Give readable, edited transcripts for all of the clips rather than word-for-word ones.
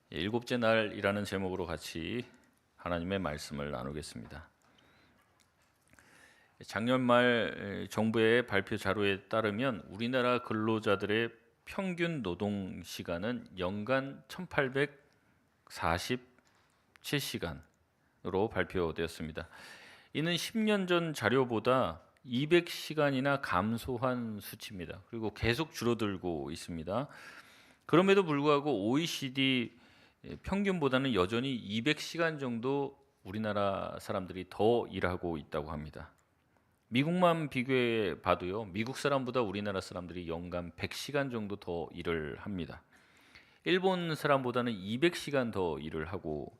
일곱째 날이라는 제목으로 같이 하나님의 말씀을 나누겠습니다. 작년 말 정부의 발표 자료에 따르면 우리나라 근로자들의 평균 노동 시간은 연간 1847시간으로 발표되었습니다. 이는 10년 전 자료보다 200시간이나 감소한 수치입니다. 그리고 계속 줄어들고 있습니다. 그럼에도 불구하고 OECD 평균보다는 여전히 200시간 정도 우리나라 사람들이 더 일하고 있다고 합니다. 미국만 비교해 봐도요, 미국 사람보다 우리나라 사람들이 연간 100시간 정도 더 일을 합니다. 일본 사람보다는 200시간 더 일을 하고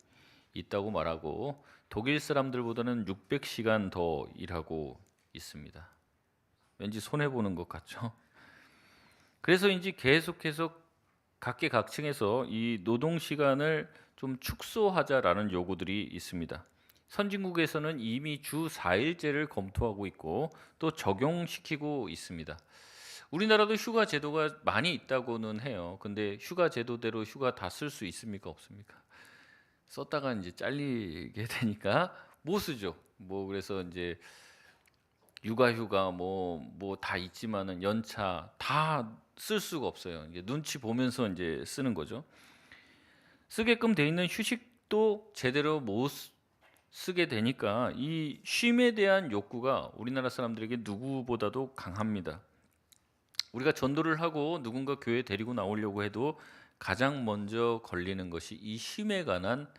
있다고 말하고, 독일 사람들보다는 600시간 더 일하고 있습니다. 왠지 손해 보는 것 같죠? 그래서인지 계속해서 각계각층에서 이 노동 시간을 좀 축소하자라는 요구들이 있습니다. 선진국에서는 이미 주 4일제를 검토하고 있고 또 적용시키고 있습니다. 우리나라도 휴가 제도가 많이 있다고는 해요. 근데 휴가 제도대로 휴가 다 쓸 수 있습니까? 없습니까? 썼다가 이제 잘리게 되니까 못 쓰죠. 그래서 이제 육아휴가 뭐 다 있지만은 연차 다 쓸 수가 없어요. 이제 눈치 보면서 이제 쓰는 거죠. 쓰게끔 돼 있는 휴식도 제대로 못 쓰게 되니까 이 쉼에 대한 욕구가 우리나라 사람들에게 누구보다도 강합니다. 우리가 전도를 하고 누군가 교회에 데리고 나오려고 해도 가장 먼저 걸리는 것이 이 쉼에 관한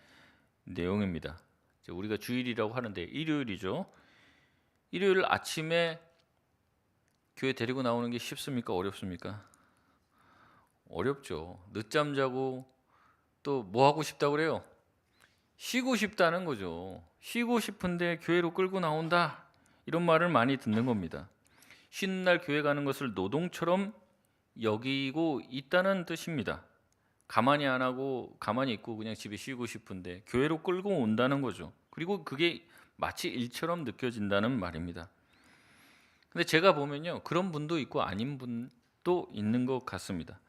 내용입니다. 우리가 주일이라고 하는데 일요일이죠. 일요일 아침에 교회 데리고 나오는 게 쉽습니까? 어렵습니까? 어렵죠. 늦잠 자고 또 뭐 하고 싶다고 그래요? 쉬고 싶다는 거죠. 쉬고 싶은데 교회로 끌고 나온다. 이런 말을 많이 듣는 겁니다. 쉬는 날 교회 가는 것을 노동처럼 여기고 있다는 뜻입니다. 가만히 안 하고 가만히 있고 그냥 집에 쉬고 싶은데 교회로 끌고 온다는 거죠. 그리고 그게 마치 일처럼 느껴진다는 말입니다. 근데 제가 보면요, 그런 분도 있고 아닌 분도 있는 것 같습니다.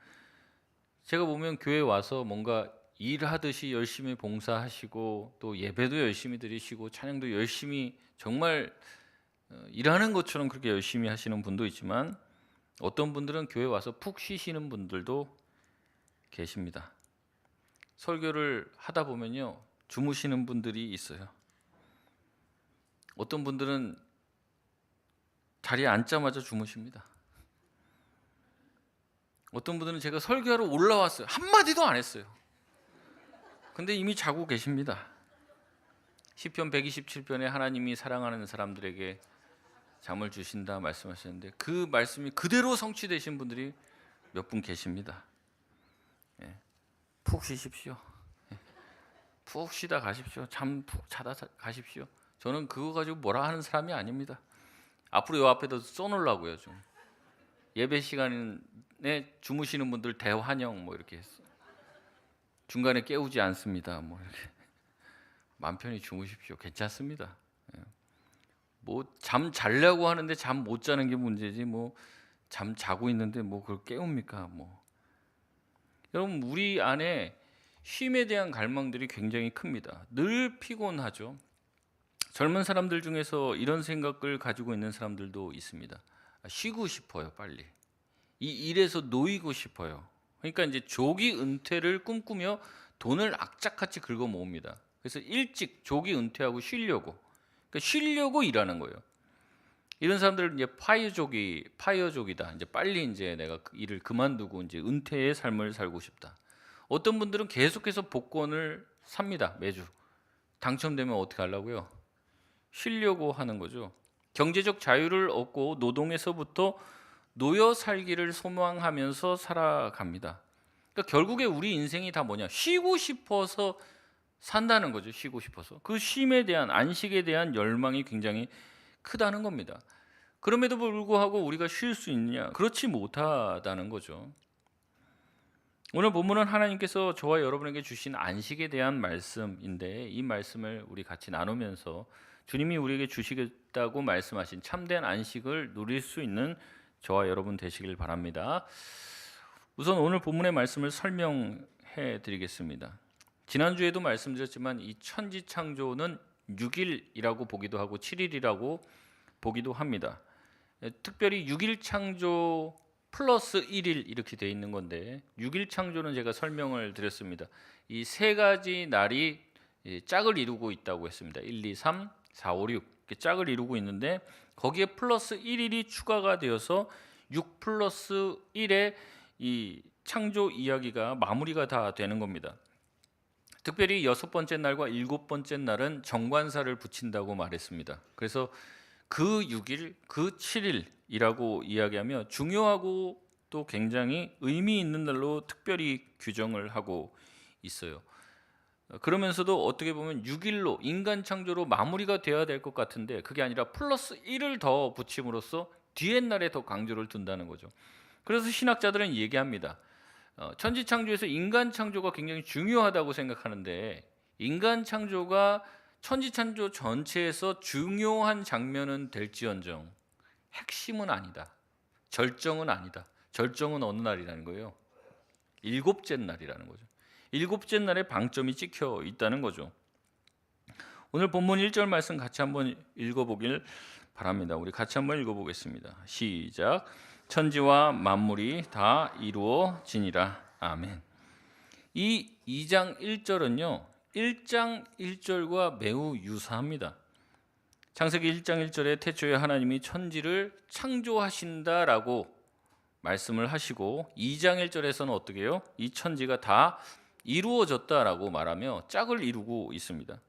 제가 보면 교회 와서 뭔가 일하듯이 열심히 봉사하시고 또 예배도 열심히 드리시고 찬양도 열심히 정말 일하는 것처럼 그렇게 열심히 하시는 분도 있지만 어떤 분들은 교회 와서 푹 쉬시는 분들도 계십니다. 설교를 하다 보면요, 주무시는 분들이 있어요. 어떤 분들은 자리에 앉자마자 주무십니다. 어떤 분들은 제가 설교하러 올라왔어요. 한마디도 안 했어요. 근데 이미 자고 계십니다. 시편 127편에 하나님이 사랑하는 사람들에게 잠을 주신다 말씀하셨는데 그 말씀이 그대로 성취되신 분들이 몇 분 계십니다. 푹 쉬십시오. 푹 쉬다 가십시오. 잠 푹 자다 가십시오. 저는 그거 가지고 뭐라 하는 사람이 아닙니다. 앞으로 요 앞에다 써놓으려고요. 좀 예배 시간에 주무시는 분들 대환영 이렇게 했어. 중간에 깨우지 않습니다. 이렇게 맘 편히 주무십시오. 괜찮습니다. 잠 자려고 하는데 잠 못 자는 게 문제지 잠 자고 있는데 그걸 깨웁니까? 여러분, 우리 안에 쉼에 대한 갈망들이 굉장히 큽니다. 늘 피곤하죠. 젊은 사람들 중에서 이런 생각을 가지고 있는 사람들도 있습니다. 쉬고 싶어요, 빨리. 이 일에서 놓이고 싶어요. 그러니까 이제 조기 은퇴를 꿈꾸며 돈을 악착같이 긁어 모읍니다. 그래서 일찍 조기 은퇴하고 쉬려고. 그러니까 쉬려고 일하는 거예요. 이런 사람들은 이제 파이어족이다. 이제 빨리 이제 내가 일을 그만두고 이제 은퇴의 삶을 살고 싶다. 어떤 분들은 계속해서 복권을 삽니다. 매주. 당첨되면 어떻게 하려고요? 쉬려고 하는 거죠. 경제적 자유를 얻고 노동에서부터 놓여 살기를 소망하면서 살아갑니다. 그러니까 결국에 우리 인생이 다 뭐냐? 쉬고 싶어서 산다는 거죠. 쉬고 싶어서. 그 쉼에 대한, 안식에 대한 열망이 굉장히 크다는 겁니다. 그럼에도 불구하고 우리가 쉴 수 있느냐? 그렇지 못하다는 거죠. 오늘 본문은 하나님께서 저와 여러분에게 주신 안식에 대한 말씀인데, 이 말씀을 우리 같이 나누면서 주님이 우리에게 주시겠다고 말씀하신 참된 안식을 누릴 수 있는 저와 여러분 되시길 바랍니다. 우선 오늘 본문의 말씀을 설명해 드리겠습니다. 지난주에도 말씀드렸지만 이 천지 창조는 6일이라고 보기도 하고 7일이라고 보기도 합니다. 특별히 6일 창조 플러스 1일 이렇게 돼 있는 건데 6일 창조는 제가 설명을 드렸습니다. 이 세 가지 날이 짝을 이루고 있다고 했습니다. 1, 2, 3, 4, 5, 6 이렇게 짝을 이루고 있는데 거기에 플러스 1일이 추가가 되어서 6 플러스 1의 이 창조 이야기가 마무리가 다 되는 겁니다. 특별히 6번째 날과 7번째 날은 정관사를 붙인다고 말했습니다. 그래서 그 6일, 그 7일이라고 이야기하며 중요하고 또 굉장히 의미 있는 날로 특별히 규정을 하고 있어요. 그러면서도 어떻게 보면 6일로 인간 창조로 마무리가 되어야 될 것 같은데 그게 아니라 플러스 1을 더 붙임으로써 뒤에 날에 더 강조를 둔다는 거죠. 그래서 신학자들은 얘기합니다. 천지 창조에서 인간 창조가 굉장히 중요하다고 생각하는데 인간 창조가 천지 창조 전체에서 중요한 장면은 될지언정 핵심은 아니다. 절정은 아니다. 절정은 어느 날이라는 거예요? 7째 날이라는 거죠. 7째 날에 방점이 찍혀 있다는 거죠. 오늘 본문 1절 말씀 같이 한번 읽어보길 바랍니다. 우리 같이 한번 읽어보겠습니다. 시작. 천지와 만물이 다 이루어지니라. 아멘. 이 2장 1절은요 1장 1절과 매우 유사합니다. 창세기 1장 1절에 태초에 하나님이 천지를 창조하신다라고 말씀을 하시고 2장 1절에서는 어떻게 해요? 이 천지가 다 이루어졌다라고 말하며 짝을 이루고 있습니다.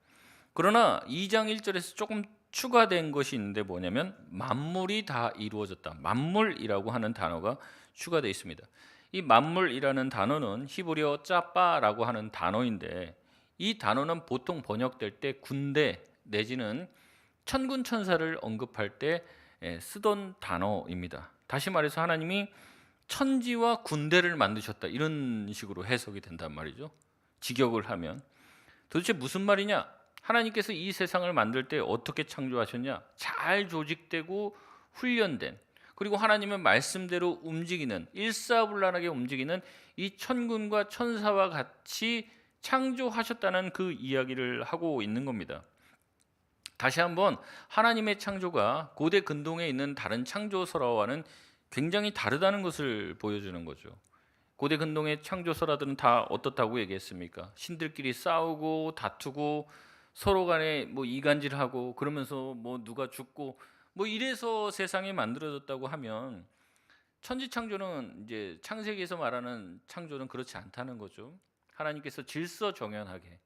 그러나 2장 1절에서 조금 추가된 것이 있는데 뭐냐면 만물이 다 이루어졌다. 만물이라고 하는 단어가 추가되어 있습니다. 이 만물이라는 단어는 히브리어 짜빠라고 하는 단어인데 이 단어는 보통 번역될 때 군대 내지는 천군 천사를 언급할 때 쓰던 단어입니다. 다시 말해서 하나님이 천지와 군대를 만드셨다 이런 식으로 해석이 된단 말이죠. 직역을 하면 도대체 무슨 말이냐? 하나님께서 이 세상을 만들 때 어떻게 창조하셨냐? 잘 조직되고 훈련된 그리고 하나님의 말씀대로 움직이는 일사불란하게 움직이는 이 천군과 천사와 같이 창조하셨다는 그 이야기를 하고 있는 겁니다. 다시 한번 하나님의 창조가 고대 근동에 있는 다른 창조설화와는 굉장히 다르다는 것을 보여주는 거죠. 고대 근동의 창조설화들은 다 어떻다고 얘기했습니까? 신들끼리 싸우고 다투고 서로 간에 뭐 이간질하고 그러면서 뭐 누가 죽고 뭐 이래서 세상이 만들어졌다고 하면 천지 창조는 이제 창세기에서 말하는 창조는 그렇지 않다는 거죠. 하나님께서 질서정연하게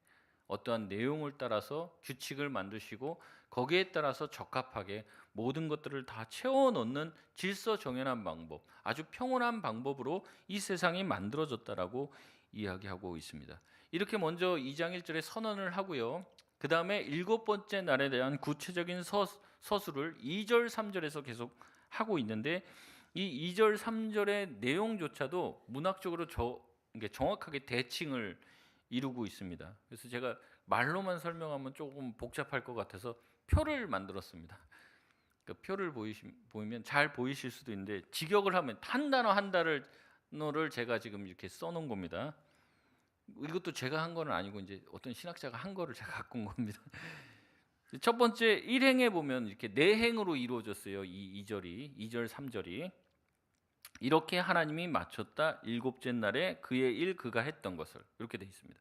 어떠한 내용을 따라서 규칙을 만드시고 거기에 따라서 적합하게 모든 것들을 다 채워 넣는 질서정연한 방법, 아주 평온한 방법으로 이 세상이 만들어졌다라고 이야기하고 있습니다. 이렇게 먼저 2장 1절에 선언을 하고요. 그 다음에 7번째 날에 대한 구체적인 서술을 2절 3절에서 계속 하고 있는데 이 2절 3절의 내용조차도 문학적으로 정확하게 대칭을 이루고 있습니다. 그래서 제가 말로만 설명하면 조금 복잡할 것 같아서 표를 만들었습니다. 그 표를 보이면 잘 보이실 수도 있는데 직역을 하면 한 단어 한 단어를 제가 지금 이렇게 써놓은 겁니다. 이것도 제가 한 건 아니고 이제 어떤 신학자가 한 거를 제가 갖고 온 겁니다. 첫 번째 1행에 보면 이렇게 4행으로 이루어졌어요. 이 2절이 2절 3절이 이렇게 하나님이 마쳤다 7째 날에 그의 일 그가 했던 것을 이렇게 되어 있습니다.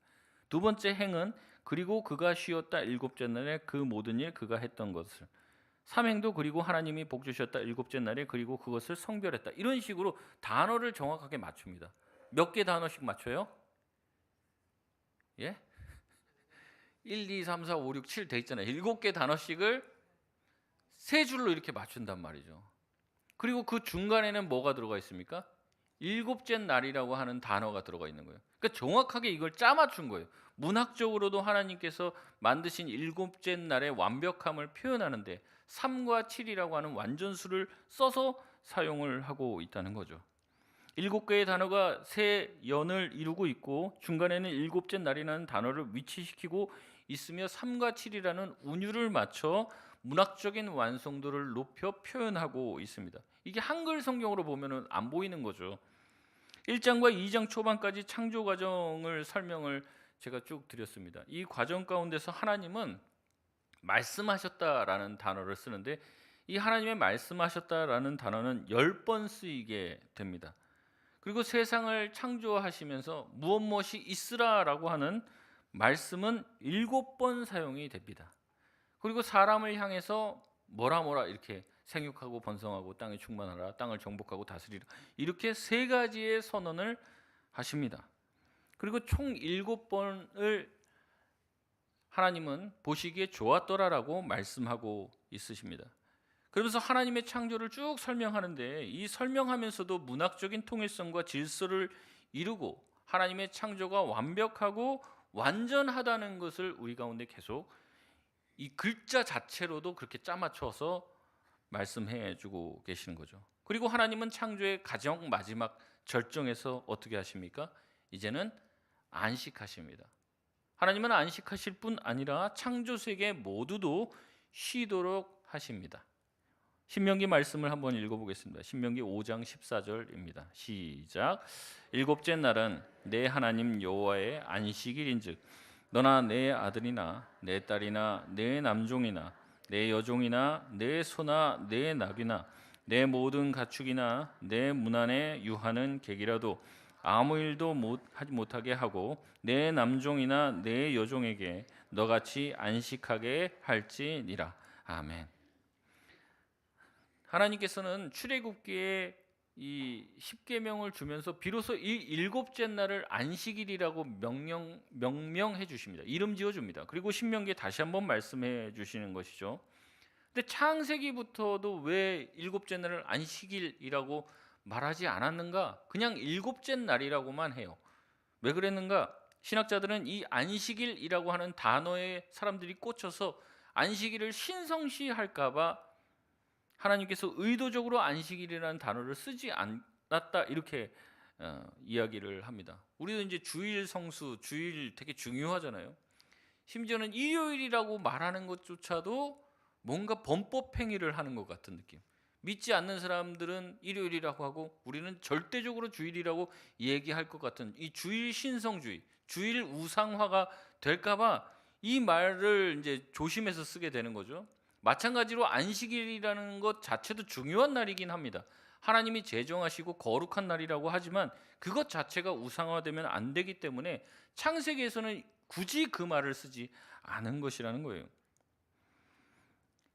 두 번째 행은 그리고 그가 쉬었다 7째 날에 그 모든 일 그가 했던 것을 3행도 그리고 하나님이 복 주셨다 7째 날에 그리고 그것을 성별했다 이런 식으로 단어를 정확하게 맞춥니다. 몇 개 단어씩 맞춰요? 예? 1, 2, 3, 4, 5, 6, 7 돼 있잖아요. 7개 단어씩을 세 줄로 이렇게 맞춘단 말이죠. 그리고 그 중간에는 뭐가 들어가 있습니까? 7째 날이라고 하는 단어가 들어가 있는 거예요. 그러니까 정확하게 이걸 짜맞춘 거예요. 문학적으로도 하나님께서 만드신 7째 날의 완벽함을 표현하는데 3과 7이라고 하는 완전수를 써서 사용을 하고 있다는 거죠. 7개의 단어가 세 연을 이루고 있고 중간에는 7째 날이라는 단어를 위치시키고 있으며 3과 7이라는 운율을 맞춰 문학적인 완성도를 높여 표현하고 있습니다. 이게 한글 성경으로 보면은 안 보이는 거죠. 1장과 2장 초반까지 창조 과정을 설명을 제가 쭉 드렸습니다. 이 과정 가운데서 하나님은 말씀하셨다라는 단어를 쓰는데, 이 하나님의 말씀하셨다라는 단어는 10번 쓰이게 됩니다. 그리고 세상을 창조하시면서 무엇이 있으라라고 하는 말씀은 7번 사용이 됩니다. 그리고 사람을 향해서 뭐라 이렇게 생육하고 번성하고 땅에 충만하라, 땅을 정복하고 다스리라, 이렇게 3가지의 선언을 하십니다. 그리고 총 7번을 하나님은 보시기에 좋았더라라고 말씀하고 있으십니다. 그러면서 하나님의 창조를 쭉 설명하는데, 이 설명하면서도 문학적인 통일성과 질서를 이루고 하나님의 창조가 완벽하고 완전하다는 것을 우리 가운데 계속 이 글자 자체로도 그렇게 짜맞춰서 말씀해 주고 계시는 거죠. 그리고 하나님은 창조의 가장 마지막 절정에서 어떻게 하십니까? 이제는 안식하십니다. 하나님은 안식하실 뿐 아니라 창조 세계 모두도 쉬도록 하십니다. 신명기 말씀을 한번 읽어보겠습니다. 신명기 5장 14절입니다. 시작. 7째 날은 내 하나님 여호와의 안식일인즉 너나 내 아들이나 내 딸이나 내 남종이나 내 여종이나 내 소나 내 나귀나 내 모든 가축이나 내 문 안에 유하는 객이라도 아무 일도 하지 못하게 하고 내 남종이나 내 여종에게 너같이 안식하게 할지니라. 아멘. 하나님께서는 출애굽기에 이 10계명을 주면서 비로소 이 7째 날을 안식일이라고 명명해 주십니다. 이름 지어 줍니다. 그리고 신명기에 다시 한번 말씀해 주시는 것이죠. 근데 창세기부터도 왜 7째 날을 안식일이라고 말하지 않았는가? 그냥 7째 날이라고만 해요. 왜 그랬는가? 신학자들은 이 안식일이라고 하는 단어에 사람들이 꽂혀서 안식일을 신성시할까 봐 하나님께서 의도적으로 안식일이라는 단어를 쓰지 않았다, 이렇게 이야기를 합니다. 우리도 이제 주일 성수, 주일 되게 중요하잖아요. 심지어는 일요일이라고 말하는 것조차도 뭔가 범법 행위를 하는 것 같은 느낌. 믿지 않는 사람들은 일요일이라고 하고 우리는 절대적으로 주일이라고 얘기할 것 같은 이 주일 신성주의, 주일 우상화가 될까 봐 이 말을 이제 조심해서 쓰게 되는 거죠. 마찬가지로 안식일이라는 것 자체도 중요한 날이긴 합니다. 하나님이 제정하시고 거룩한 날이라고 하지만 그것 자체가 우상화되면 안 되기 때문에 창세기에서는 굳이 그 말을 쓰지 않은 것이라는 거예요.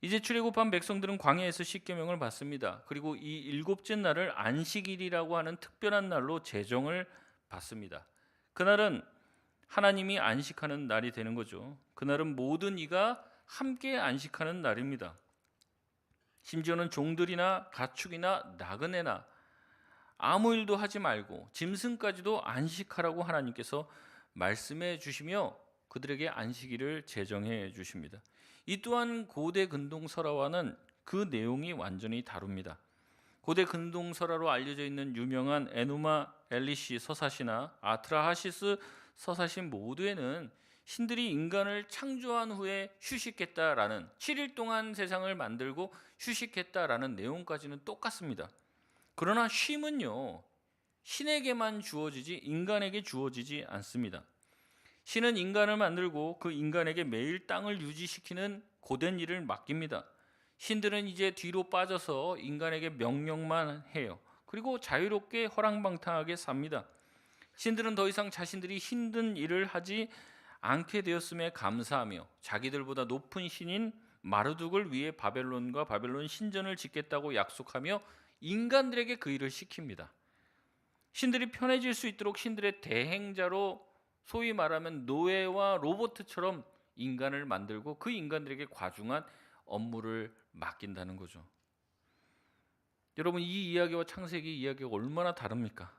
이제 출애굽한 백성들은 광야에서 10계명을 받습니다. 그리고 이 7째 날을 안식일이라고 하는 특별한 날로 제정을 받습니다. 그날은 하나님이 안식하는 날이 되는 거죠. 그날은 모든 이가 함께 안식하는 날입니다. 심지어는 종들이나 가축이나 나그네나 아무 일도 하지 말고 짐승까지도 안식하라고 하나님께서 말씀해 주시며 그들에게 안식일을 제정해 주십니다. 이 또한 고대 근동설화와는 그 내용이 완전히 다릅니다. 고대 근동설화로 알려져 있는 유명한 에누마 엘리시 서사시나 아트라하시스 서사시 모두에는 신들이 인간을 창조한 후에 휴식했다라는 7일 동안 세상을 만들고 휴식했다라는 내용까지는 똑같습니다. 그러나 쉼은요, 신에게만 주어지지 인간에게 주어지지 않습니다. 신은 인간을 만들고 그 인간에게 매일 땅을 유지시키는 고된 일을 맡깁니다. 신들은 이제 뒤로 빠져서 인간에게 명령만 해요. 그리고 자유롭게 허랑방탕하게 삽니다. 신들은 더 이상 자신들이 힘든 일을 하지 않게 되었음에 감사하며 자기들보다 높은 신인 마르둑을 위해 바벨론과 바벨론 신전을 짓겠다고 약속하며 인간들에게 그 일을 시킵니다. 신들이 편해질 수 있도록 신들의 대행자로 소위 말하면 노예와 로봇처럼 인간을 만들고 그 인간들에게 과중한 업무를 맡긴다는 거죠. 여러분, 이 이야기와 창세기 이야기가 얼마나 다릅니까?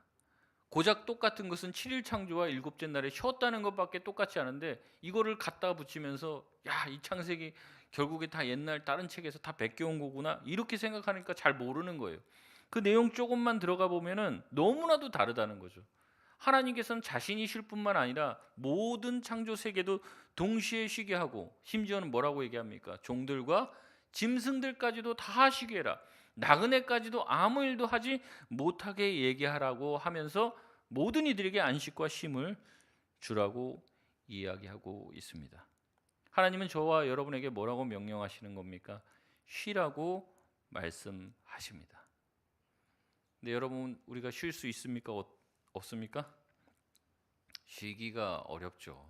고작 똑같은 것은 7일 창조와 7째 날에 쉬었다는 것밖에 똑같지 않은데 이거를 갖다 붙이면서 야, 이 창세기 결국에 다 옛날 다른 책에서 다 베껴온 거구나, 이렇게 생각하니까 잘 모르는 거예요. 그 내용 조금만 들어가 보면은 너무나도 다르다는 거죠. 하나님께서는 자신이 쉴 뿐만 아니라 모든 창조 세계도 동시에 쉬게 하고, 심지어는 뭐라고 얘기합니까? 종들과 짐승들까지도 다 쉬게 해라, 나그네까지도 아무 일도 하지 못하게 얘기하라고 하면서 모든 이들에게 안식과 쉼을 주라고 이야기하고 있습니다. 하나님은 저와 여러분에게 뭐라고 명령하시는 겁니까? 쉬라고 말씀하십니다. 근데 여러분, 우리가 쉴 수 있습니까? 없습니까? 쉬기가 어렵죠.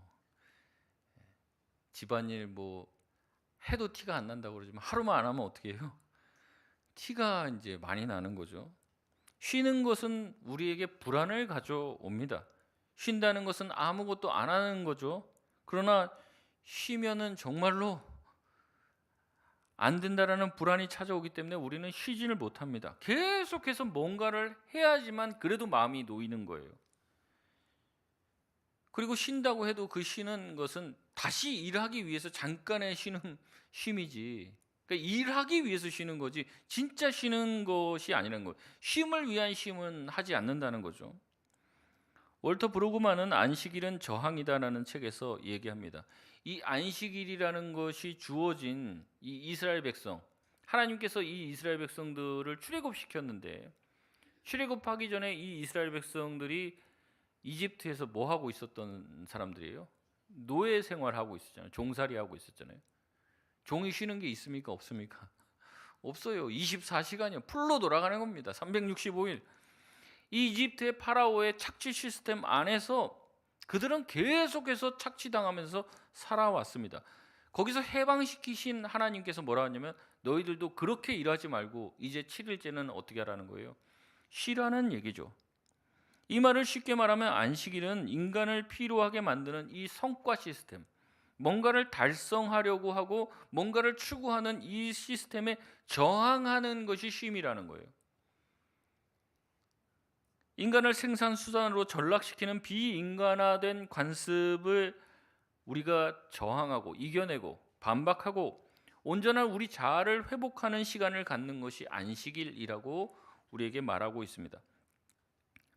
집안일 뭐 해도 티가 안 난다고 그러지만 하루만 안 하면 어떻게 해요? 티가 이제 많이 나는 거죠. 쉬는 것은 우리에게 불안을 가져옵니다. 쉰다는 것은 아무것도 안 하는 거죠. 그러나 쉬면은 정말로 안 된다라는 불안이 찾아오기 때문에 우리는 쉬지를 못합니다. 계속해서 뭔가를 해야지만 그래도 마음이 놓이는 거예요. 그리고 쉰다고 해도 그 쉬는 것은 다시 일하기 위해서 잠깐의 쉬는 쉼이지, 그러니까 일하기 위해서 쉬는 거지 진짜 쉬는 것이 아니라는 거예요. 쉼을 위한 쉼은 하지 않는다는 거죠. 월터 브로그만은 안식일은 저항이다라는 책에서 얘기합니다. 이 안식일이라는 것이 주어진 이 이스라엘 백성, 하나님께서 이 이스라엘 백성들을 출애굽시켰는데, 출애굽하기 전에 이 이스라엘 백성들이 이집트에서 뭐 하고 있었던 사람들이에요? 노예 생활하고 있었잖아요. 종살이 하고 있었잖아요. 종이 쉬는 게 있습니까? 없습니까? 없어요. 24시간이요. 풀로 돌아가는 겁니다. 365일. 이 이집트의 파라오의 착취 시스템 안에서 그들은 계속해서 착취당하면서 살아왔습니다. 거기서 해방시키신 하나님께서 뭐라 하냐면 너희들도 그렇게 일하지 말고 이제 7일째는 어떻게 하라는 거예요? 쉬라는 얘기죠. 이 말을 쉽게 말하면 안식일은 인간을 피로하게 만드는 이 성과 시스템, 뭔가를 달성하려고 하고 뭔가를 추구하는 이 시스템에 저항하는 것이 쉼이라는 거예요. 인간을 생산수단으로 전락시키는 비인간화된 관습을 우리가 저항하고 이겨내고 반박하고 온전한 우리 자아를 회복하는 시간을 갖는 것이 안식일이라고 우리에게 말하고 있습니다.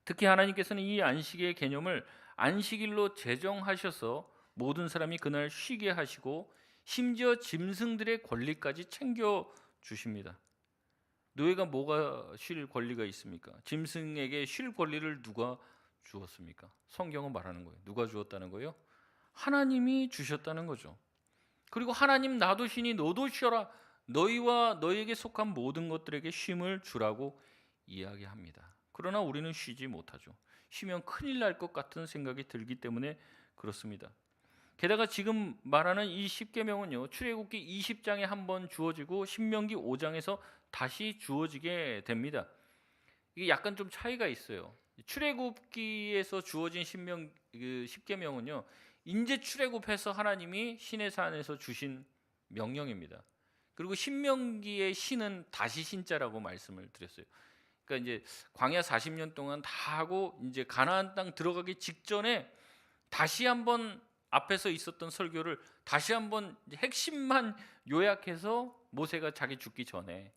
특히 하나님께서는 이 안식의 개념을 안식일로 제정하셔서 모든 사람이 그날 쉬게 하시고 심지어 짐승들의 권리까지 챙겨 주십니다. 노예가 뭐가 쉴 권리가 있습니까? 짐승에게 쉴 권리를 누가 주었습니까? 성경은 말하는 거예요. 누가 주었다는 거예요? 하나님이 주셨다는 거죠. 그리고 하나님 나도 쉬니 너도 쉬어라. 너희와 너희에게 속한 모든 것들에게 쉼을 주라고 이야기합니다. 그러나 우리는 쉬지 못하죠. 쉬면 큰일 날 것 같은 생각이 들기 때문에 그렇습니다. 게다가 지금 말하는 이 십계명은요, 출애굽기 20장에 한번 주어지고 신명기 5장에서 다시 주어지게 됩니다. 이게 약간 좀 차이가 있어요. 출애굽기에서 주어진 십계명은요, 인제 출애굽해서 하나님이 시내산에서 주신 명령입니다. 그리고 신명기의 신은 다시 신자라고 말씀을 드렸어요. 그러니까 이제 광야 40년 동안 다 하고 이제 가나안 땅 들어가기 직전에 다시 한번 앞에서 있었던 설교를 다시 한번 핵심만 요약해서 모세가 자기 죽기 전에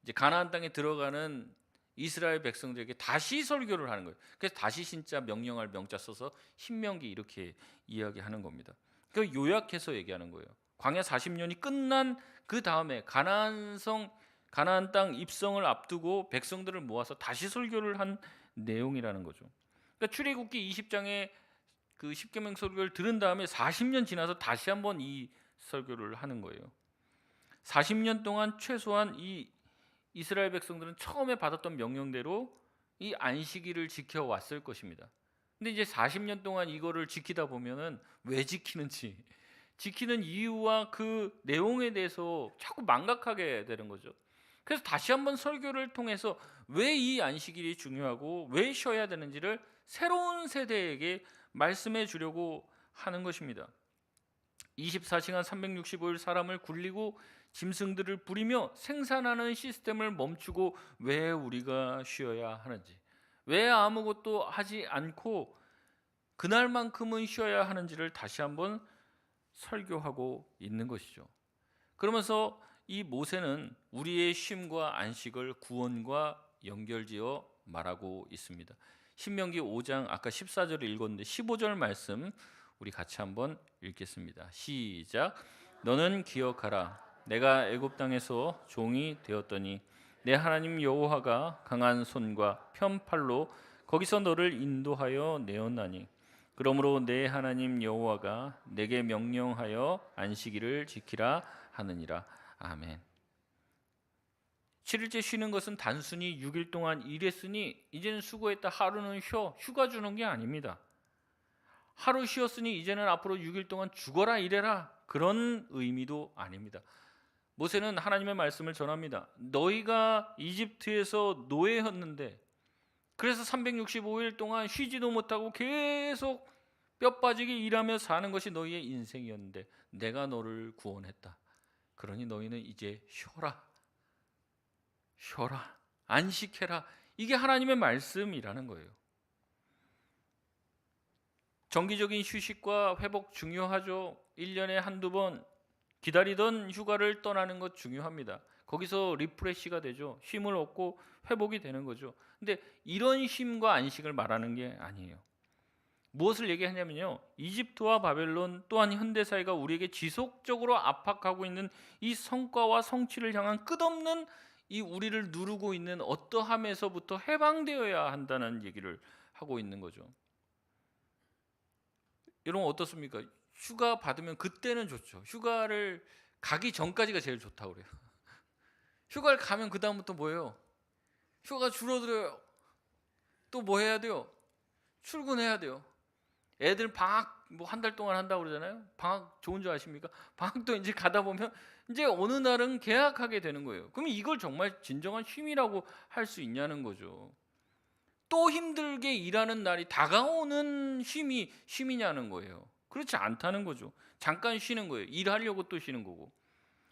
이제 가나안 땅에 들어가는 이스라엘 백성들에게 다시 설교를 하는 거예요. 그래서 다시 신자 명령할 명자 써서 신명기 이렇게 이야기하는 겁니다. 그 요약해서 얘기하는 거예요. 광야 40년이 끝난 그 다음에 가나안 땅 입성을 앞두고 백성들을 모아서 다시 설교를 한 내용이라는 거죠. 그러니까 출애굽기 20장에 그 십계명 설교를 들은 다음에 40년 지나서 다시 한번 이 설교를 하는 거예요. 40년 동안 최소한 이 이스라엘 백성들은 처음에 받았던 명령대로 이 안식일을 지켜왔을 것입니다. 근데 이제 40년 동안 이거를 지키다 보면은 왜 지키는지, 지키는 이유와 그 내용에 대해서 자꾸 망각하게 되는 거죠. 그래서 다시 한번 설교를 통해서 왜 이 안식일이 중요하고 왜 쉬어야 되는지를 새로운 세대에게 말씀해 주려고 하는 것입니다. 24시간 365일 사람을 굴리고 짐승들을 부리며 생산하는 시스템을 멈추고 왜 우리가 쉬어야 하는지, 왜 아무것도 하지 않고 그날만큼은 쉬어야 하는지를 다시 한번 설교하고 있는 것이죠. 그러면서 이 모세는 우리의 쉼과 안식을 구원과 연결지어 말하고 있습니다. 신명기 5장 아까 14절을 읽었는데 15절 말씀 우리 같이 한번 읽겠습니다. 시작. 너는 기억하라. 내가 애굽 땅에서 종이 되었더니 내 하나님 여호와가 강한 손과 편팔로 거기서 너를 인도하여 내었나니 그러므로 내 하나님 여호와가 내게 명령하여 안식일을 지키라 하느니라. 아멘. 7일째 쉬는 것은 단순히 6일 동안 일했으니 이제는 수고했다, 하루는 쉬어, 휴가 주는 게 아닙니다. 하루 쉬었으니 이제는 앞으로 6일 동안 죽어라 일해라, 그런 의미도 아닙니다. 모세는 하나님의 말씀을 전합니다. 너희가 이집트에서 노예였는데, 그래서 365일 동안 쉬지도 못하고 계속 뼈 빠지게 일하며 사는 것이 너희의 인생이었는데 내가 너를 구원했다. 그러니 너희는 이제 쉬어라, 안식해라. 이게 하나님의 말씀이라는 거예요. 정기적인 휴식과 회복 중요하죠. 1년에 한두 번 기다리던 휴가를 떠나는 것 중요합니다. 거기서 리프레시가 되죠. 쉼을 얻고 회복이 되는 거죠. 근데 이런 쉼과 안식을 말하는 게 아니에요. 무엇을 얘기하냐면요, 이집트와 바벨론 또한 현대사회가 우리에게 지속적으로 압박하고 있는 이 성과와 성취를 향한 끝없는 이 우리를 누르고 있는 어떠함에서부터 해방되어야 한다는 얘기를 하고 있는 거죠. 여러분 어떻습니까? 휴가 받으면 그때는 좋죠. 휴가를 가기 전까지가 제일 좋다고 그래요. 휴가를 가면 그 다음부터 뭐예요? 휴가가 줄어들어요. 또 뭐 해야 돼요? 출근해야 돼요. 애들 방학 뭐 한 달 동안 한다고 그러잖아요. 방학 좋은 줄 아십니까? 방학도 이제 가다 보면 이제 어느 날은 개학하게 되는 거예요. 그러면 이걸 정말 진정한 쉼이라고 할 수 있냐는 거죠. 또 힘들게 일하는 날이 다가오는 쉼이냐는 거예요. 그렇지 않다는 거죠. 잠깐 쉬는 거예요. 일하려고 또 쉬는 거고.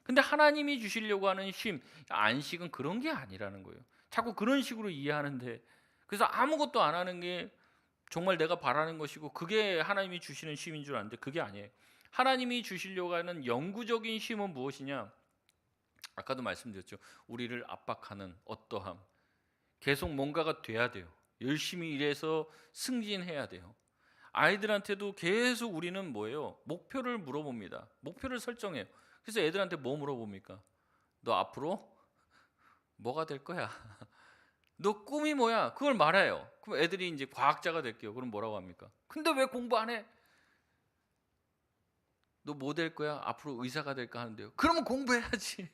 근데 하나님이 주시려고 하는 쉼, 안식은 그런 게 아니라는 거예요. 자꾸 그런 식으로 이해하는데, 그래서 아무것도 안 하는 게 정말 내가 바라는 것이고 그게 하나님이 주시는 쉼인 줄 아는데 그게 아니에요. 하나님이 주시려고 하는 영구적인 쉼은 무엇이냐? 아까도 말씀드렸죠. 우리를 압박하는 어떠함. 계속 뭔가가 돼야 돼요. 열심히 일해서 승진해야 돼요. 아이들한테도 계속 우리는 뭐예요? 목표를 물어봅니다. 목표를 설정해요. 그래서 애들한테 뭐 물어봅니까? 너 앞으로 뭐가 될 거야? 너 꿈이 뭐야? 그걸 말해요. 그럼 애들이 이제 과학자가 될게요. 그럼 뭐라고 합니까? 근데 왜 공부 안 해? 너 뭐 될 거야? 앞으로 의사가 될까 하는데요. 그러면 공부해야지.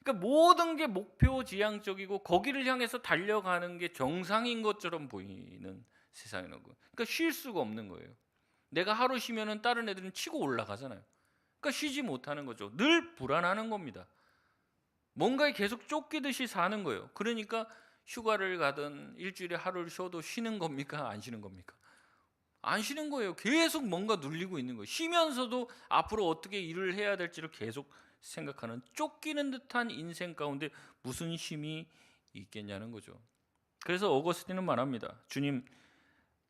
그러니까 모든 게 목표 지향적이고 거기를 향해서 달려가는 게 정상인 것처럼 보이는 세상이라는 거예요. 그러니까 쉴 수가 없는 거예요. 내가 하루 쉬면은 다른 애들은 치고 올라가잖아요. 그러니까 쉬지 못하는 거죠. 늘 불안하는 겁니다. 뭔가에 계속 쫓기듯이 사는 거예요. 그러니까 휴가를 가든 일주일에 하루를 쉬어도 쉬는 겁니까? 안 쉬는 겁니까? 안 쉬는 거예요. 계속 뭔가 눌리고 있는 거예요. 쉬면서도 앞으로 어떻게 일을 해야 될지를 계속 생각하는, 쫓기는 듯한 인생 가운데 무슨 쉼이 있겠냐는 거죠. 그래서 어거스틴은 말합니다. 주님,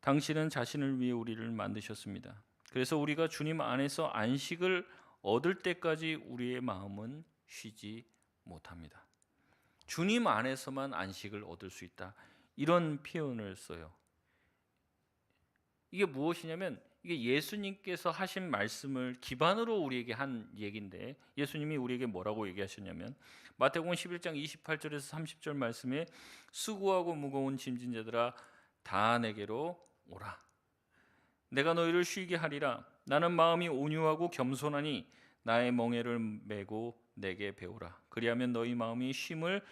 당신은 자신을 위해 우리를 만드셨습니다. 그래서 우리가 주님 안에서 안식을 얻을 때까지 우리의 마음은 쉬지 못합니다. 주님 안에서만 안식을 얻을 수 있다. 이런 표현을 써요. 이게 무엇이냐면 이게 예수님께서 하신 말씀을 기반으로 우리에게 한 얘기인데, 예수님이 우리에게 뭐라고 얘기하셨냐면 마태복음 11장 28절에서 30절 말씀에 수고하고 무거운 짐진 자들아 다 내게로 오라. 내가 너희를 쉬게 하리라. 나는 마음이 온유하고 겸손하니 나의 멍에를 메고 내게 배우라. 그리하면 너희 마음이 쉼을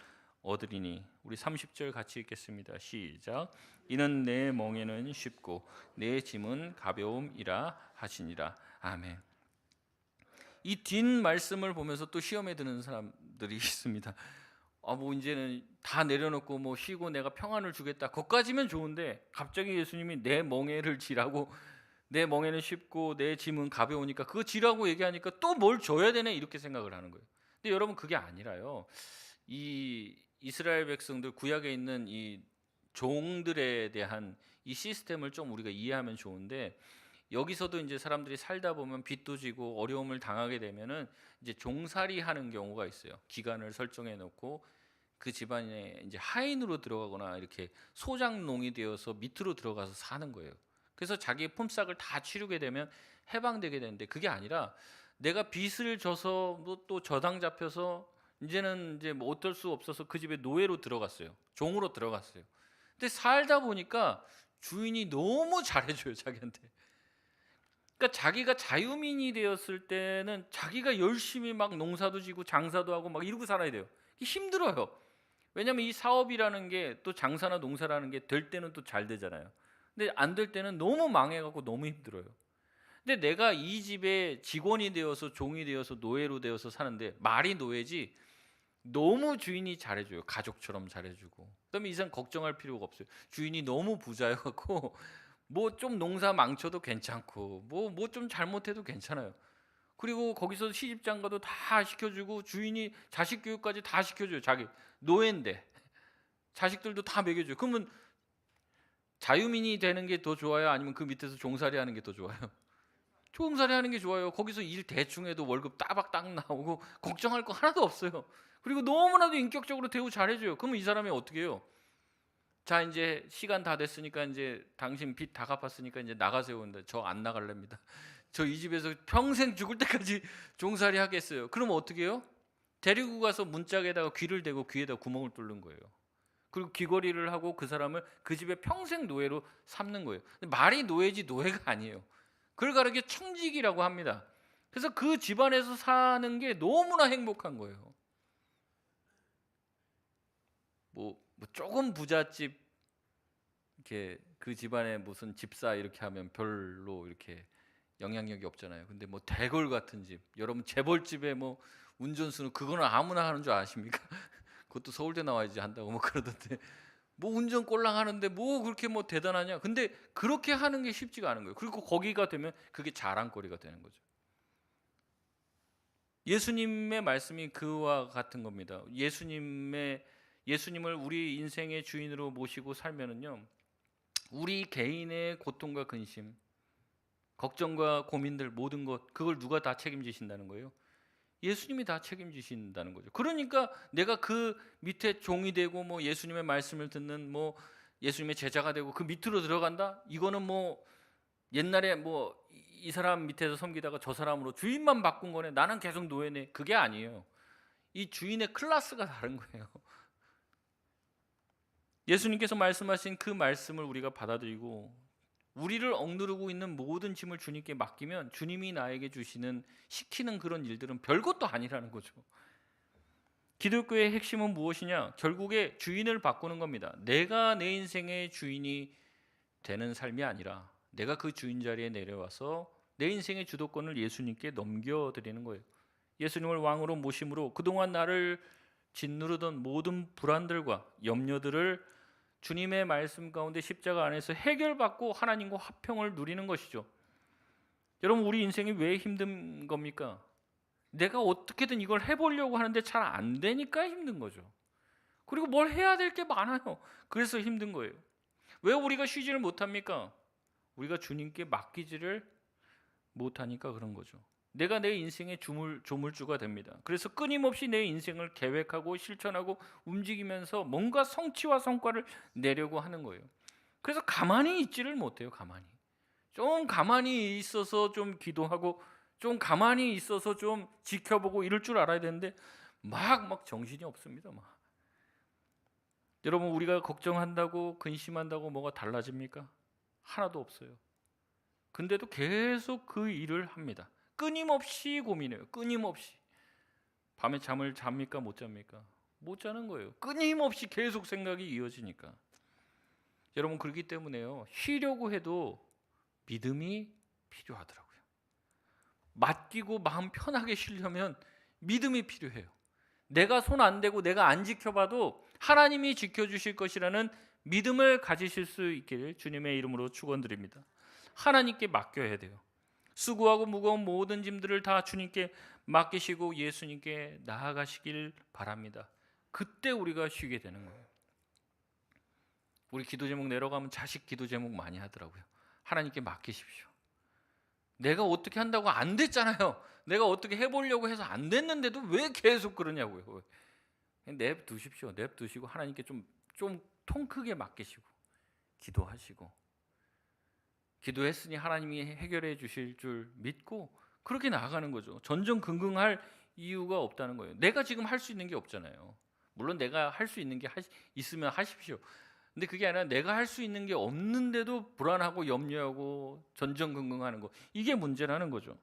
얻으리니. 우리 30절 같이 읽겠습니다. 시작. 이는 내 멍에는 쉽고 내 짐은 가벼움이라 하시니라. 아멘. 이 뒷 말씀을 보면서 또 시험에 드는 사람들이 있습니다. 뭐 이제는 다 내려놓고 뭐 쉬고 내가 평안을 주겠다. 거기까지면 좋은데 갑자기 예수님이 내 멍에를 지라고, 내 멍에는 쉽고 내 짐은 가벼우니까 그거 지라고 얘기하니까 또 뭘 줘야 되네 이렇게 생각을 하는 거예요. 근데 여러분 그게 아니라요. 이 이스라엘 백성들 구약에 있는 이 종들에 대한 이 시스템을 좀 우리가 이해하면 좋은데, 여기서도 이제 사람들이 살다 보면 빚도 지고 어려움을 당하게 되면은 이제 종살이 하는 경우가 있어요. 기간을 설정해 놓고 그 집안에 이제 하인으로 들어가거나 이렇게 소장농이 되어서 밑으로 들어가서 사는 거예요. 그래서 자기의 품삯을 다 치르게 되면 해방되게 되는데, 그게 아니라 내가 빚을 져서 또 저당 잡혀서 이제는 이제 뭐 어쩔 수 없어서 그 집에 노예로 들어갔어요. 종으로 들어갔어요. 근데 살다 보니까 주인이 너무 잘해줘요, 자기한테. 그러니까 자기가 자유민이 되었을 때는 자기가 열심히 막 농사도 지고 장사도 하고 막 이러고 살아야 돼요. 힘들어요. 왜냐하면 이 사업이라는 게 또 장사나 농사라는 게 될 때는 또 잘 되잖아요. 근데 안 될 때는 너무 망해갖고 너무 힘들어요. 근데 내가 이 집에 직원이 되어서 종이 되어서 노예로 되어서 사는데, 말이 노예지 너무 주인이 잘해줘요. 가족처럼 잘해주고. 그다음에 이상 걱정할 필요가 없어요. 주인이 너무 부자여갖고 뭐 좀 농사 망쳐도 괜찮고 뭐 좀 잘못해도 괜찮아요. 그리고 거기서 시집장가도 다 시켜주고 주인이 자식 교육까지 다 시켜줘요. 자기 노예인데 자식들도 다 먹여줘요. 그러면 자유민이 되는 게 더 좋아요? 아니면 그 밑에서 종살이 하는 게 더 좋아요? 종살이 하는 게 좋아요. 거기서 일 대충 해도 월급 따박딱 나오고 걱정할 거 하나도 없어요. 그리고 너무나도 인격적으로 대우 잘해줘요. 그러면 이 사람이 어떻게 해요? 자, 이제 시간 다 됐으니까 이제 당신 빚 다 갚았으니까 이제 나가세요. 근데 저 안 나갈랍니다. 저 이 집에서 평생 죽을 때까지 종살이 하겠어요. 그럼 어떻게 해요? 데리고 가서 문짝에다가 귀를 대고 귀에다 구멍을 뚫는 거예요. 그리고 귀걸이를 하고 그 사람을 그 집에 평생 노예로 삼는 거예요. 말이 노예지 노예가 아니에요. 그걸 가르쳐 청직이라고 합니다. 그래서 그 집안에서 사는 게 너무나 행복한 거예요. 뭐 조금 부잣집 이렇게 그 집안에 무슨 집사 이렇게 하면 별로 이렇게 영향력이 없잖아요. 근데 뭐 대골 같은 집, 여러분 재벌집에 뭐 운전수는 그거는 아무나 하는 줄 아십니까? 그것도 서울대 나와야지 한다고 뭐 그러던데, 뭐 운전 꼴랑 하는데 뭐 그렇게 뭐 대단하냐? 근데 그렇게 하는 게 쉽지가 않은 거예요. 그리고 거기가 되면 그게 자랑거리가 되는 거죠. 예수님의 말씀이 그와 같은 겁니다. 예수님을 우리 인생의 주인으로 모시고 살면은요, 우리 개인의 고통과 근심, 걱정과 고민들 모든 것, 그걸 누가 다 책임지신다는 거예요? 예수님이 다 책임지신다는 거죠. 그러니까 내가 그 밑에 종이 되고 뭐 예수님의 말씀을 듣는 뭐 예수님의 제자가 되고 그 밑으로 들어간다? 이거는 뭐 옛날에 뭐 이 사람 밑에서 섬기다가 저 사람으로 주인만 바꾼 거네. 나는 계속 노예네. 그게 아니에요. 이 주인의 클래스가 다른 거예요. 예수님께서 말씀하신 그 말씀을 우리가 받아들이고 우리를 억누르고 있는 모든 짐을 주님께 맡기면 주님이 나에게 주시는 시키는 그런 일들은 별것도 아니라는 거죠. 기독교의 핵심은 무엇이냐? 결국에 주인을 바꾸는 겁니다. 내가 내 인생의 주인이 되는 삶이 아니라 내가 그 주인 자리에 내려와서 내 인생의 주도권을 예수님께 넘겨드리는 거예요. 예수님을 왕으로 모심으로 그동안 나를 짓누르던 모든 불안들과 염려들을 주님의 말씀 가운데 십자가 안에서 해결받고 하나님과 화평을 누리는 것이죠. 여러분, 우리 인생이 왜 힘든 겁니까? 내가 어떻게든 이걸 해보려고 하는데 잘 안 되니까 힘든 거죠. 그리고 뭘 해야 될 게 많아요. 그래서 힘든 거예요. 왜 우리가 쉬지를 못합니까? 우리가 주님께 맡기지를 못하니까 그런 거죠. 내가 내 인생의 조물주가 됩니다. 그래서 끊임없이 내 인생을 계획하고 실천하고 움직이면서 뭔가 성취와 성과를 내려고 하는 거예요. 그래서 가만히 있지를 못해요. 좀 가만히 있어서 좀 기도하고 좀 가만히 있어서 좀 지켜보고 이럴 줄 알아야 되는데 막 정신이 없습니다. 여러분, 우리가 걱정한다고 근심한다고 뭐가 달라집니까? 하나도 없어요. 근데도 계속 그 일을 합니다. 끊임없이 고민해요. 끊임없이. 밤에 잠을 잡니까? 못 잡니까? 못 자는 거예요. 끊임없이 계속 생각이 이어지니까. 여러분, 그렇기 때문에요, 쉬려고 해도 믿음이 필요하더라고요. 맡기고 마음 편하게 쉬려면 믿음이 필요해요. 내가 손 안 대고 내가 안 지켜봐도 하나님이 지켜주실 것이라는 믿음을 가지실 수 있기를 주님의 이름으로 축원드립니다. 하나님께 맡겨야 돼요. 수고하고 무거운 모든 짐들을 다 주님께 맡기시고 예수님께 나아가시길 바랍니다. 그때 우리가 쉬게 되는 거예요. 우리 기도 제목 내려가면 자식 기도 제목 많이 하더라고요. 하나님께 맡기십시오. 내가 어떻게 한다고 안 됐잖아요. 내가 어떻게 해보려고 해서 안 됐는데도 왜 계속 그러냐고요. 냅두십시오. 냅두시고 하나님께 좀 통 크게 맡기시고 기도하시고, 기도했으니 하나님이 해결해 주실 줄 믿고 그렇게 나아가는 거죠. 전전긍긍할 이유가 없다는 거예요. 내가 지금 할 수 있는 게 없잖아요. 물론 내가 할 수 있는 게 있으면 하십시오. 근데 그게 아니라 내가 할 수 있는 게 없는데도 불안하고 염려하고 전전긍긍하는 거, 이게 문제라는 거죠.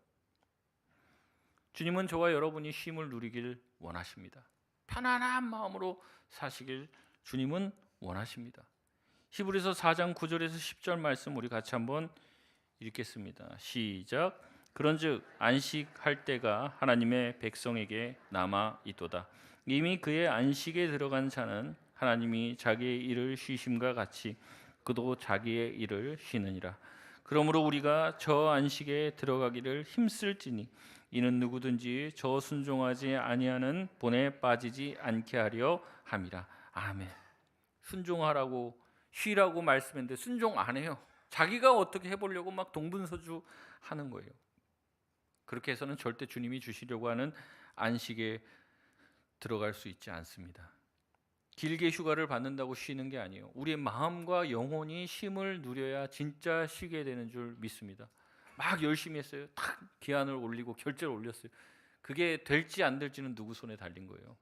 주님은 저와 여러분이 쉼을 누리길 원하십니다. 편안한 마음으로 사시길 주님은 원하십니다. 히브리서 4장 9절에서 10절 말씀 우리 같이 한번 읽겠습니다. 시작. 그런즉 안식할 때가 하나님의 백성에게 남아 있도다. 이미 그의 안식에 들어간 자는 하나님이 자기의 일을 쉬심과 같이 그도 자기의 일을 쉬느니라. 그러므로 우리가 저 안식에 들어가기를 힘쓸지니 이는 누구든지 저 순종하지 아니하는 본에 빠지지 않게 하려 함이라. 아멘. 순종하라고 쉬라고 말씀했는데 순종 안 해요. 자기가 어떻게 해보려고 막 동분서주 하는 거예요. 그렇게 해서는 절대 주님이 주시려고 하는 안식에 들어갈 수 있지 않습니다. 길게 휴가를 받는다고 쉬는 게 아니에요. 우리의 마음과 영혼이 쉼을 누려야 진짜 쉬게 되는 줄 믿습니다. 막 열심히 했어요. 탁 기한을 올리고 결제를 올렸어요. 그게 될지 안 될지는 누구 손에 달린 거예요?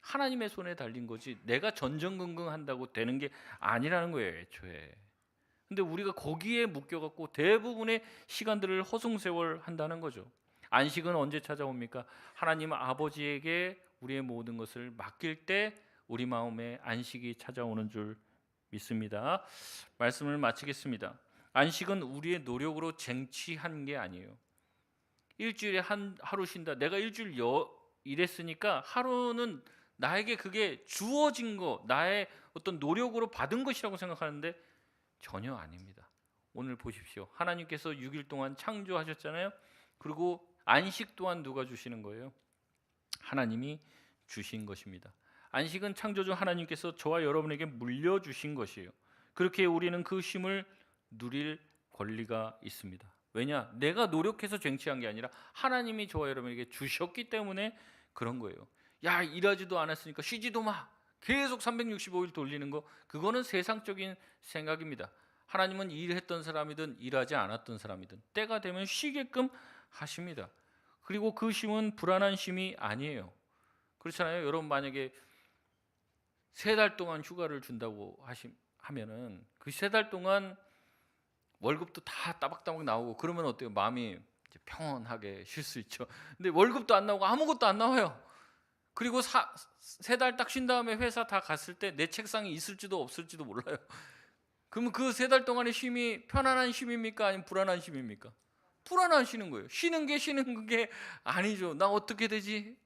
하나님의 손에 달린 거지, 내가 전전긍긍한다고 되는 게 아니라는 거예요, 애초에. 근데 우리가 거기에 묶여갖고 대부분의 시간들을 허송세월 한다는 거죠. 안식은 언제 찾아옵니까? 하나님 아버지에게 우리의 모든 것을 맡길 때 우리 마음에 안식이 찾아오는 줄 믿습니다. 말씀을 마치겠습니다. 안식은 우리의 노력으로 쟁취한 게 아니에요. 일주일에 하루 쉰다. 내가 일주일 일했으니까 하루는 나에게 그게 주어진 거, 나의 어떤 노력으로 받은 것이라고 생각하는데 전혀 아닙니다. 오늘 보십시오. 하나님께서 6일 동안 창조하셨잖아요. 그리고 안식 또한 누가 주시는 거예요? 하나님이 주신 것입니다. 안식은 창조주 하나님께서 저와 여러분에게 물려주신 것이에요. 그렇게 우리는 그 쉼을 누릴 권리가 있습니다. 왜냐? 내가 노력해서 쟁취한 게 아니라 하나님이 저와 여러분에게 주셨기 때문에 그런 거예요. 야, 일하지도 않았으니까 쉬지도 마. 계속 365일 돌리는 거, 그거는 세상적인 생각입니다. 하나님은 일했던 사람이든 일하지 않았던 사람이든 때가 되면 쉬게끔 하십니다. 그리고 그 쉼은 불안한 쉼이 아니에요. 그렇잖아요. 여러분 만약에 3달 동안 휴가를 준다고 하면은 그 3달 동안 월급도 다 따박따박 나오고 그러면 어때요? 마음이 이제 평온하게 쉴 수 있죠. 근데 월급도 안 나오고 아무것도 안 나와요. 그리고 3달 딱 쉰 다음에 회사 다 갔을 때 내 책상이 있을지도 없을지도 몰라요. 그러면 그 3달 동안의 쉼이 편안한 쉼입니까? 아니면 불안한 쉼입니까? 불안한 쉬는 거예요. 쉬는 게 아니죠. 나 어떻게 되지?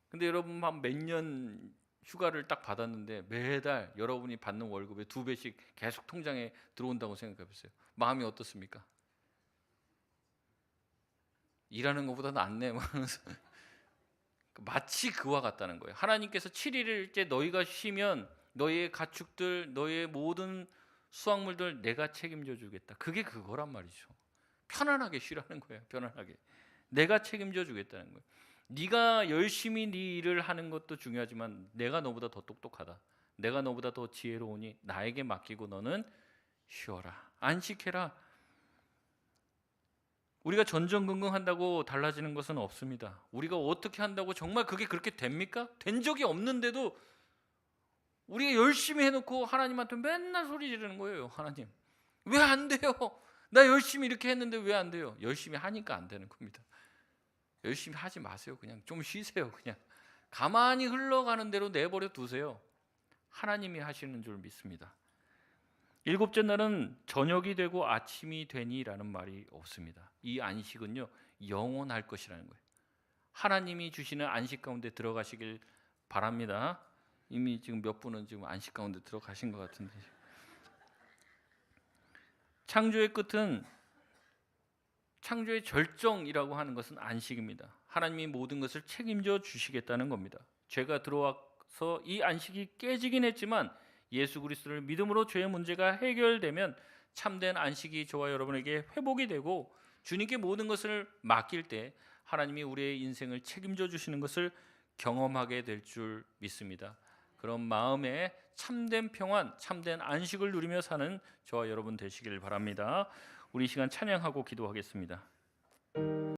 근데 여러분 한 몇 년 휴가를 딱 받았는데 매달 여러분이 받는 월급의 2배씩 계속 통장에 들어온다고 생각해 보세요. 마음이 어떻습니까? 일하는 것보다 낫네 하면서 마치 그와 같다는 거예요. 하나님께서 7일째 너희가 쉬면 너희의 가축들, 너희의 모든 수확물들 내가 책임져 주겠다. 그게 그거란 말이죠. 편안하게 쉬라는 거예요. 편안하게. 내가 책임져 주겠다는 거예요. 네가 열심히 네 일을 하는 것도 중요하지만 내가 너보다 더 똑똑하다. 내가 너보다 더 지혜로우니 나에게 맡기고 너는 쉬어라. 안식해라. 우리가 전전긍긍한다고 달라지는 것은 없습니다. 우리가 어떻게 한다고 정말 그게 그렇게 됩니까? 된 적이 없는데도 우리가 열심히 해놓고 하나님한테 맨날 소리 지르는 거예요. 하나님, 왜 안 돼요? 나 열심히 이렇게 했는데 왜 안 돼요? 열심히 하니까 안 되는 겁니다. 열심히 하지 마세요. 그냥 좀 쉬세요. 그냥 가만히 흘러가는 대로 내버려 두세요. 하나님이 하시는 줄 믿습니다. 7째 날은 저녁이 되고 아침이 되니라는 말이 없습니다. 이 안식은요, 영원할 것이라는 거예요. 하나님이 주시는 안식 가운데 들어가시길 바랍니다. 이미 지금 몇 분은 지금 안식 가운데 들어가신 것 같은데. 창조의 끝은, 창조의 절정이라고 하는 것은 안식입니다. 하나님이 모든 것을 책임져 주시겠다는 겁니다. 죄가 들어와서 이 안식이 깨지긴 했지만 예수 그리스도를 믿음으로 죄의 문제가 해결되면 참된 안식이 저와 여러분에게 회복이 되고 주님께 모든 것을 맡길 때 하나님이 우리의 인생을 책임져 주시는 것을 경험하게 될 줄 믿습니다. 그런 마음에 참된 평안, 참된 안식을 누리며 사는 저와 여러분 되시길 바랍니다. 우리 이 시간 찬양하고 기도하겠습니다.